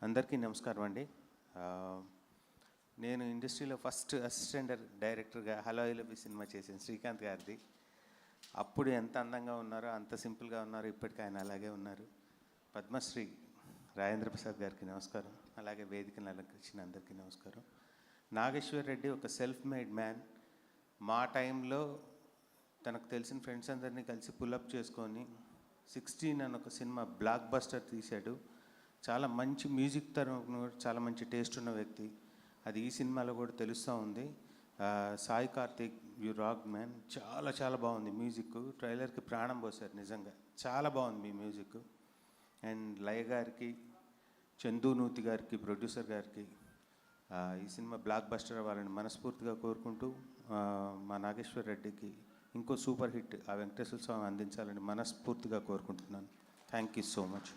అందరికీ నమస్కారం అండి. నేను ఇండస్ట్రీలో ఫస్ట్ అసిస్టెంట్ డైరెక్టర్గా హలో ఐలవ్ సినిమా చేశాను శ్రీకాంత్ గారిది. అప్పుడు ఎంత అందంగా ఉన్నారో అంత సింపుల్గా ఉన్నారు, ఇప్పటికీ ఆయన అలాగే ఉన్నారు. పద్మశ్రీ రాజేంద్ర ప్రసాద్ గారికి నమస్కారం, అలాగే వేదికను అలంకరించిన అందరికీ నమస్కారం. నాగేశ్వర్ రెడ్డి ఒక సెల్ఫ్ మేడ్ మ్యాన్. మా టైంలో తనకు తెలిసిన ఫ్రెండ్స్ అందరినీ కలిసి పుల్అప్ చేసుకొని 16 అని ఒక సినిమా బ్లాక్ బస్టర్ తీశాడు. చాలా మంచి మ్యూజిక్ తరం, చాలా మంచి టేస్ట్ ఉన్న వ్యక్తి. అది ఈ సినిమాలో కూడా తెలుస్తూ ఉంది. Sai Karthik, you rock man. చాలా చాలా బాగుంది మ్యూజిక్. ట్రైలర్కి ప్రాణం పోసారు, నిజంగా చాలా బాగుంది మీ మ్యూజిక్. అండ్ లయ గారికి, చందు నూతి గారికి, ప్రొడ్యూసర్ గారికి ఈ సినిమా బ్లాక్ బస్టర్ అవ్వాలని మనస్ఫూర్తిగా కోరుకుంటూ, మా నాగేశ్వర్ రెడ్డికి ఇంకో సూపర్ హిట్ ఆ వెంకటేశ్వర స్వామి అందించాలని మనస్ఫూర్తిగా కోరుకుంటున్నాను. Thank you so much.